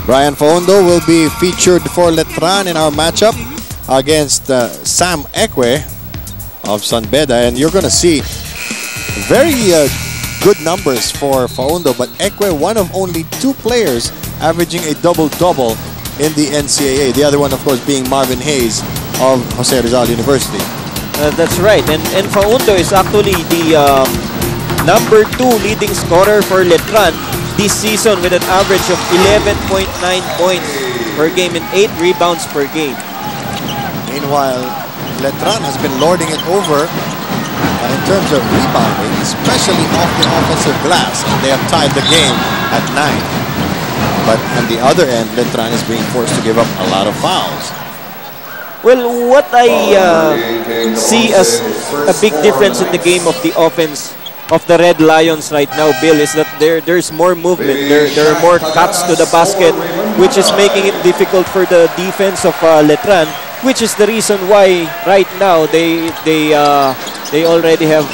Brian Faundo will be featured for Letran in our matchup against Sam Ekwe of San Beda, and you're going to see very good numbers for Faundo, but Ekwe, one of only 2 players averaging a double-double in the NCAA. The other one, of course, being Marvin Hayes of Jose Rizal University. That's right, and Faundo is actually the number 2 leading scorer for Letran this season with an average of 11.9 points per game and 8 rebounds per game. Meanwhile, Letran has been lording it over in terms of rebounding, especially off the offensive glass, and they have tied the game at 9. But on the other end, Letran is being forced to give up a lot of fouls. Well, what I see as a big difference in the game of the offense of the Red Lions right now, Bill, is that there's more movement. There are more cuts to the basket, which is making it difficult for the defense of Letran, which is the reason why right now they already have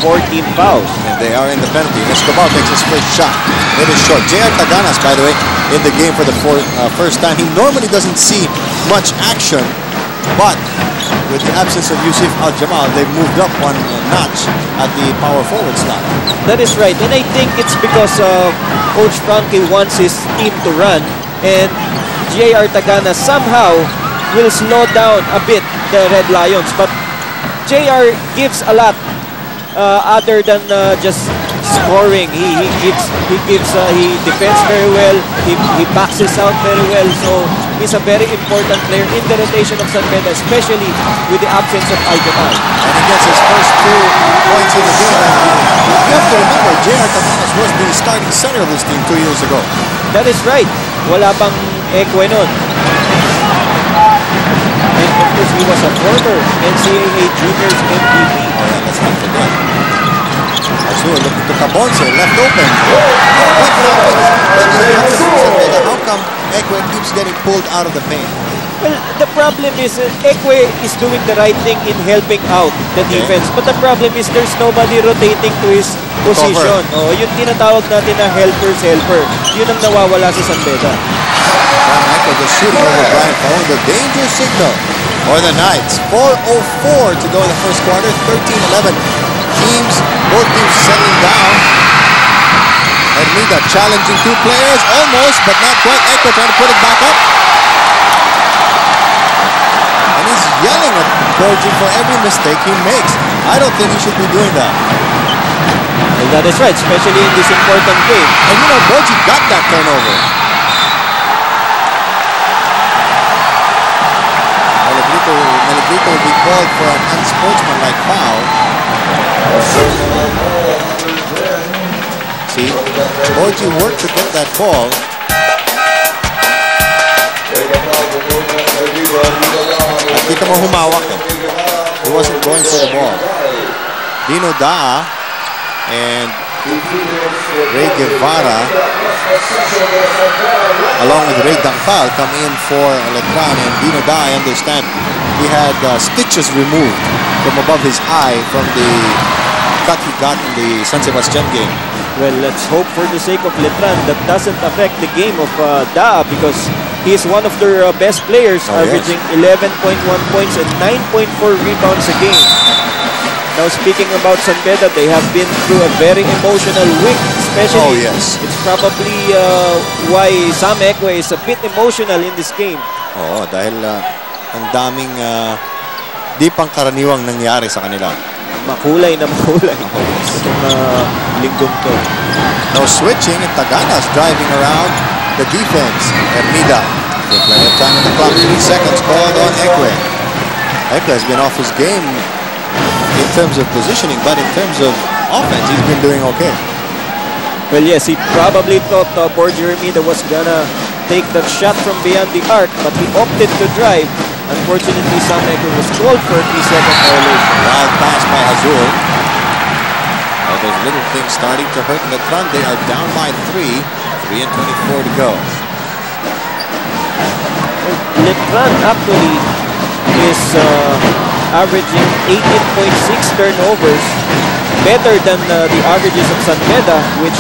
14 fouls. And they are in the penalty. Escobar takes his first shot. It is short. J.R. Taganas, by the way, in the game for the first time. He normally doesn't see much action, but with the absence of Yusuf Al-Jamal, they've moved up one notch at the power forward slot. That is right, and I think it's because Coach Frankie wants his team to run, and J.R. Tagana somehow will slow down a bit the Red Lions, but J.R. gives a lot other than just scoring. He defends very well, he boxes out very well, so he's a very important player in the rotation of San Beda, especially with the absence of Al-Jamal. And he gets his first 2 points in the game. And you have to remember, J.R. Taganas was the starting center of this team 2 years ago. That is right. Wala pang Ekwe nun. And of course, he was a former NCAA Juniors MVP. Oh yeah, let's not forget. Azul looking to Cabonce, left open. How come Ekwe keeps getting pulled out of the paint? Well, the problem is Ekwe is doing the right thing in helping out the defense. But the problem is there's nobody rotating to his position. Oh, yung tinatawag natin na helper's helper. Yun ang nawawala sa San Beda. Sam Ekwe just shooting over Brian Faundo. The danger signal for the Knights. 4:04 to go in the first quarter. 13-11. Both teams settling down. Hermida challenging 2 players, almost, but not quite. Ekwe trying to put it back up. And he's yelling at Borgi for every mistake he makes. I don't think he should be doing that. Well, that is right, especially in this important game. And you know, Borgi got that turnover. Melegrito will be called for an unsportsmanlike foul. See, Borgi worked to get that ball. At kita mo humawak eh. He wasn't going for the ball. Dino Daa and Ray Guevara, along with Ray Dangpal, come in for Letran. And Dino Daa, I understand, he had stitches removed from above his eye from the cut he got in the San Sebastian game. Well, let's hope for the sake of Letran that doesn't affect the game of Daa, because he is one of their best players, averaging 11.1 points and 9.4 rebounds a game. Now, speaking about San Beda, they have been through a very emotional week, especially. It's probably why Sam Ekwe is a bit emotional in this game. Oo, dahil ang daming di pangkaraniwang nangyari sa kanila. Makulay na makulay. Itong linggong to. No switching, and Taganas driving around the defense. Hermida, with plenty of time on the clock, 3 seconds called on Ekwe. Ekwe has been off his game in terms of positioning, but in terms of offense, he's been doing okay. Well, yes, he probably thought Borgi Hermida was gonna take that shot from beyond the arc, but he opted to drive. Unfortunately, Sam Ekwe was called for a 3-second violation. Wild pass by Azul. All those little things starting to hurt Letran. They are down by 3. 3:24 to go. Letran actually is averaging 18.6 turnovers, better than the averages of San Beda, which